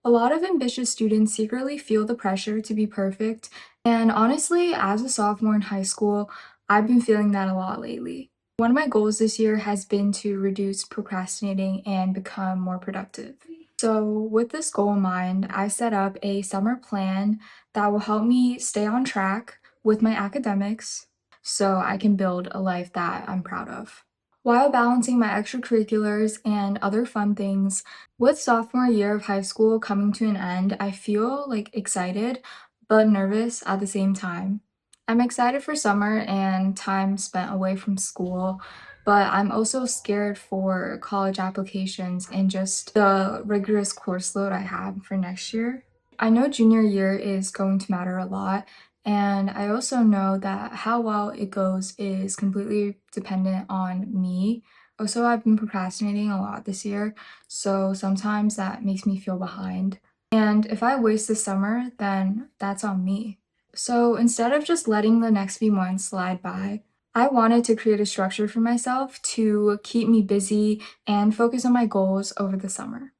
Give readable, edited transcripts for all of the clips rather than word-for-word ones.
A lot of ambitious students secretly feel the pressure to be perfect, and honestly, as a sophomore in high school, I've been feeling that a lot lately. One of my goals this year has been to reduce procrastinating and become more productive. So, with this goal in mind, I set up a summer plan that will help me stay on track with my academics so I can build a life that I'm proud of while balancing my extracurriculars and other fun things. With sophomore year of high school coming to an end, I feel like excited but nervous at the same time. I'm excited for summer and time spent away from school, but I'm also scared for college applications and just the rigorous course load I have for next year. I know junior year is going to matter a lot, and I also know that how well it goes is completely dependent on me. Also, I've been procrastinating a lot this year, so sometimes that makes me feel behind. And if I waste the summer, then that's on me. So instead of just letting the next few months slide by, I wanted to create a structure for myself to keep me busy and focus on my goals over the summer.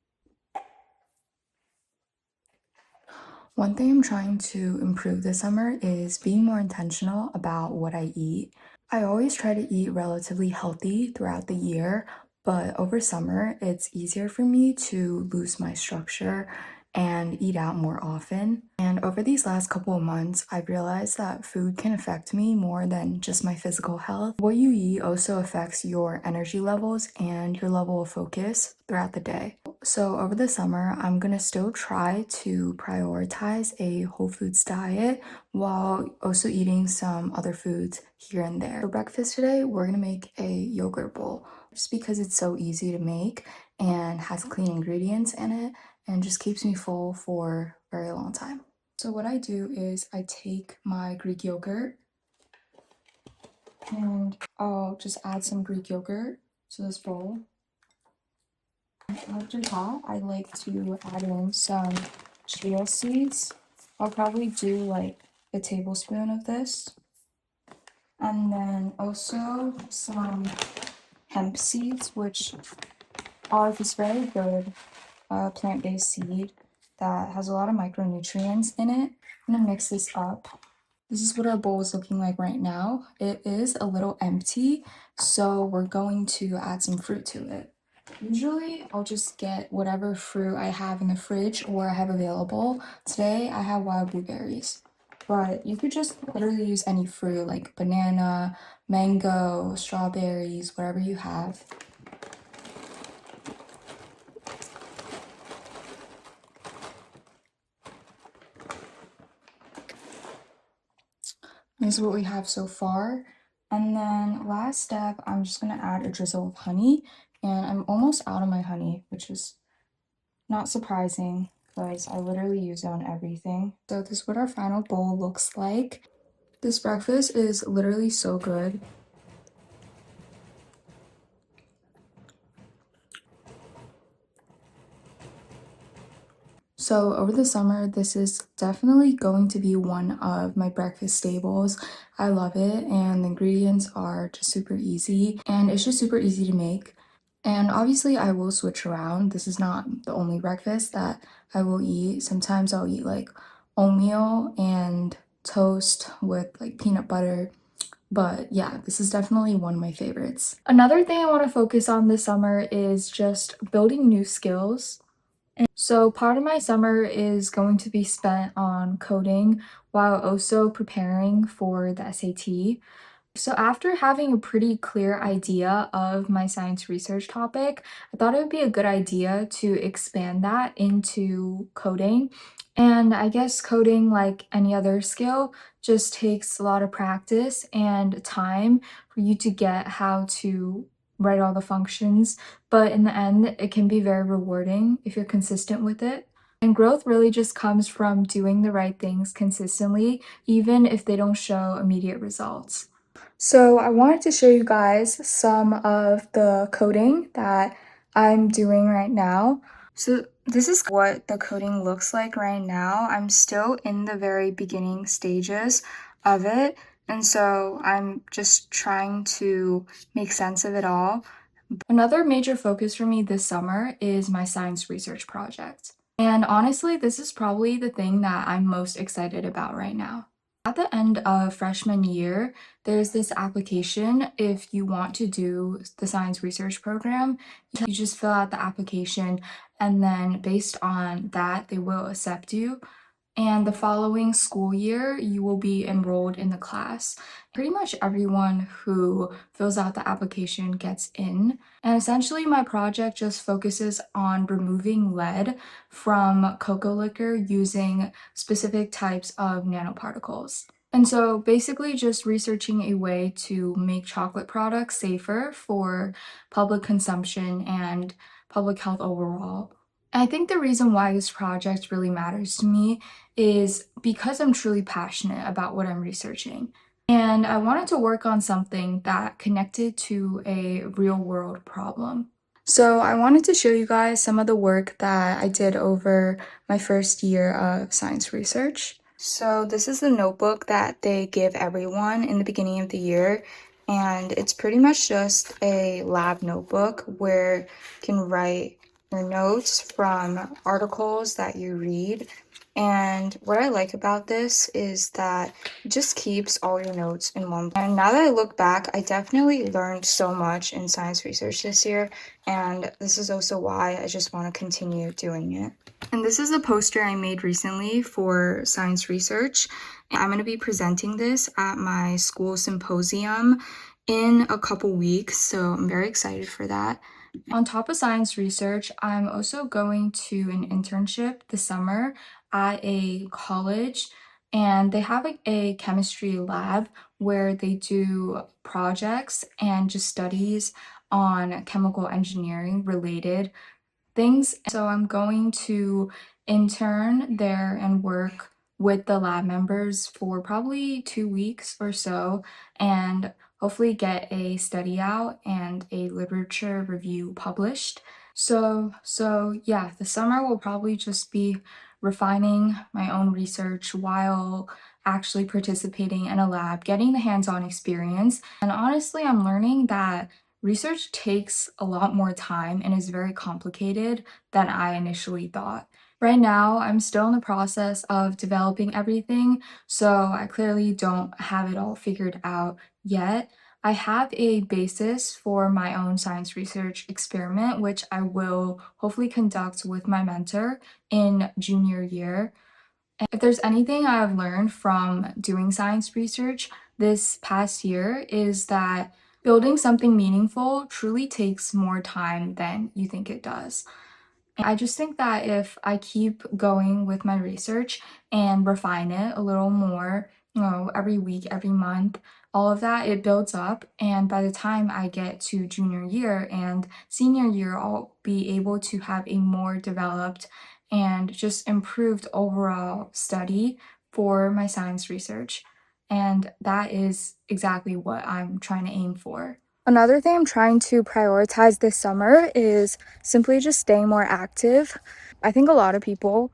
One thing I'm trying to improve this summer is being more intentional about what I eat. I always try to eat relatively healthy throughout the year, but over summer, it's easier for me to lose my structure and eat out more often. And over these last couple of months, I've realized that food can affect me more than just my physical health. What you eat also affects your energy levels and your level of focus throughout the day. So over the summer, I'm gonna still try to prioritize a whole foods diet while also eating some other foods here and there. For breakfast today, we're gonna make a yogurt bowl just because it's so easy to make and has clean ingredients in it and just keeps me full for a very long time. So what I do is I take my Greek yogurt and I'll just add some Greek yogurt to this bowl. After that, I like to add in some chia seeds. I'll probably do like a tablespoon of this. And then also some hemp seeds, which are this very good plant-based seed that has a lot of micronutrients in it. I'm gonna mix this up. This is what our bowl is looking like right now. It is a little empty, so we're going to add some fruit to it. Usually, I'll just get whatever fruit I have in the fridge or I have available. Today, I have wild blueberries, but you could just literally use any fruit like banana, mango, strawberries, whatever you have. This is what we have so far. And then last step, I'm just gonna add a drizzle of honey, and I'm almost out of my honey, which is not surprising because I literally use it on everything. So this is what our final bowl looks like. This breakfast is literally so good. So over the summer, this is definitely going to be one of my breakfast staples. I love it, and the ingredients are just super easy, and it's just super easy to make. And obviously, I will switch around. This is not the only breakfast that I will eat. Sometimes I'll eat like oatmeal and toast with like peanut butter. But yeah, this is definitely one of my favorites. Another thing I want to focus on this summer is just building new skills. So part of my summer is going to be spent on coding while also preparing for the SAT. So after having a pretty clear idea of my science research topic, I thought it would be a good idea to expand that into coding. And I guess coding, like any other skill, just takes a lot of practice and time for you to get how to write all the functions. But in the end, it can be very rewarding if you're consistent with it. And growth really just comes from doing the right things consistently, even if they don't show immediate results. So I wanted to show you guys some of the coding that I'm doing right now. So this is what the coding looks like right now. I'm still in the very beginning stages of it. And so I'm just trying to make sense of it all. Another major focus for me this summer is my science research project. And honestly, this is probably the thing that I'm most excited about right now. At the end of freshman year, there's this application if you want to do the science research program. You just fill out the application, and then based on that, they will accept you. And the following school year, you will be enrolled in the class. Pretty much everyone who fills out the application gets in. And essentially, my project just focuses on removing lead from cocoa liquor using specific types of nanoparticles. And so basically just researching a way to make chocolate products safer for public consumption and public health overall. I think the reason why this project really matters to me is because I'm truly passionate about what I'm researching. And I wanted to work on something that connected to a real world problem. So I wanted to show you guys some of the work that I did over my first year of science research. So this is the notebook that they give everyone in the beginning of the year, and it's pretty much just a lab notebook where you can write your notes from articles that you read. And what I like about this is that it just keeps all your notes in one. And now that I look back, I definitely learned so much in science research this year, and this is also why I just want to continue doing it. And this is a poster I made recently for science research. I'm going to be presenting this at my school symposium in a couple weeks, so I'm very excited for that. On top of science research, I'm also going to an internship this summer at a college, and they have a chemistry lab where they do projects and just studies on chemical engineering related things. So I'm going to intern there and work with the lab members for probably 2 weeks or so, and hopefully get a study out and a literature review published. So yeah, the summer will probably just be refining my own research while actually participating in a lab, getting the hands-on experience. And honestly, I'm learning that research takes a lot more time and is very complicated than I initially thought. Right now, I'm still in the process of developing everything, so I clearly don't have it all figured out yet. I have a basis for my own science research experiment, which I will hopefully conduct with my mentor in junior year. If there's anything I've learned from doing science research this past year is that building something meaningful truly takes more time than you think it does. I just think that if I keep going with my research and refine it a little more, every week, every month, all of that, it builds up. And by the time I get to junior year and senior year, I'll be able to have a more developed and just improved overall study for my science research. And that is exactly what I'm trying to aim for. Another thing I'm trying to prioritize this summer is simply just staying more active. I think when a lot of people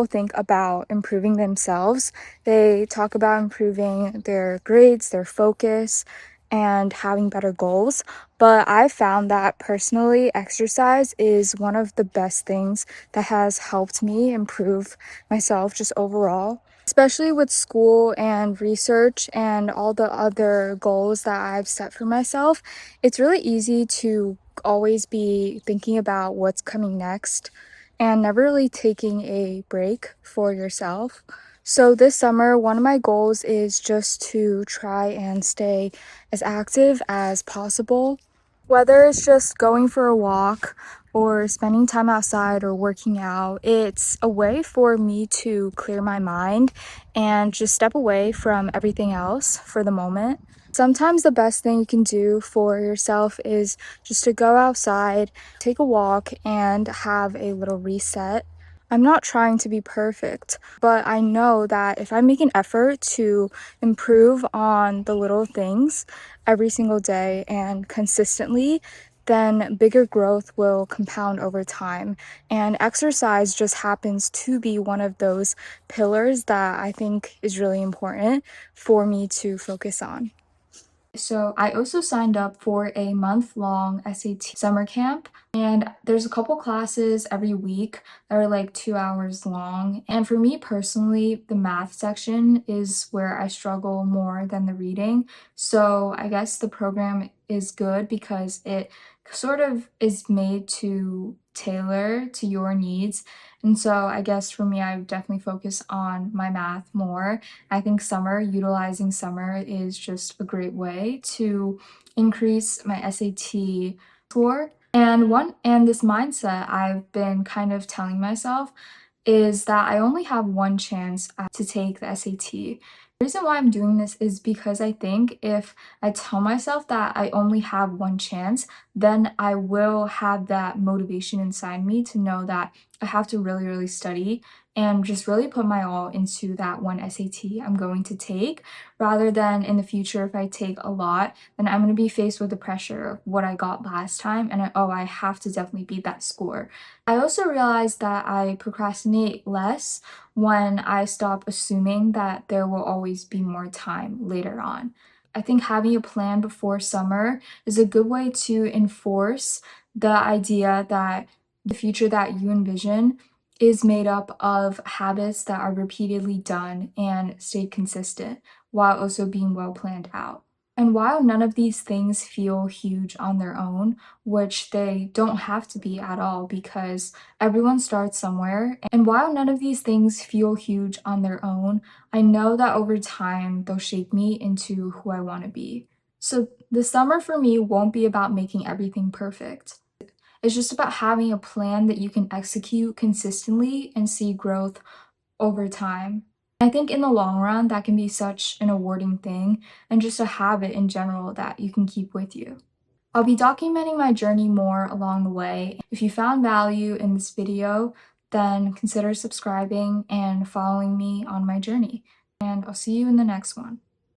think about improving themselves, they talk about improving their grades, their focus, and having better goals. But I found that personally, exercise is one of the best things that has helped me improve myself just overall. Especially with school and research and all the other goals that I've set for myself, it's really easy to always be thinking about what's coming next and never really taking a break for yourself. So this summer, one of my goals is just to try and stay as active as possible. Whether it's just going for a walk or spending time outside or working out, it's a way for me to clear my mind and just step away from everything else for the moment. Sometimes the best thing you can do for yourself is just to go outside, take a walk, and have a little reset. I'm not trying to be perfect, but I know that if I make an effort to improve on the little things every single day and consistently, then bigger growth will compound over time. And exercise just happens to be one of those pillars that I think is really important for me to focus on. So I also signed up for a month-long SAT summer camp, and there's a couple classes every week that are like 2 hours long. And for me personally, the math section is where I struggle more than the reading. So I guess the program is good because it sort of is made to tailor to your needs. And so I guess for me, I would definitely focus on my math more. I think utilizing summer is just a great way to increase my SAT score. And this mindset I've been kind of telling myself is that I only have one chance to take the SAT. The reason why I'm doing this is because I think if I tell myself that I only have one chance, then I will have that motivation inside me to know that I have to really, really study and just really put my all into that one SAT I'm going to take, rather than in the future, if I take a lot, then I'm going to be faced with the pressure of what I got last time, and I have to definitely beat that score. I also realized that I procrastinate less when I stop assuming that there will always be more time later on. I think having a plan before summer is a good way to enforce the idea that the future that you envision is made up of habits that are repeatedly done and stayed consistent while also being well planned out. And while none of these things feel huge on their own, which they don't have to be at all because everyone starts somewhere, and while none of these things feel huge on their own, I know that over time they'll shape me into who I want to be. So the summer for me won't be about making everything perfect. It's just about having a plan that you can execute consistently and see growth over time. I think in the long run, that can be such an rewarding thing and just a habit in general that you can keep with you. I'll be documenting my journey more along the way. If you found value in this video, then consider subscribing and following me on my journey. And I'll see you in the next one.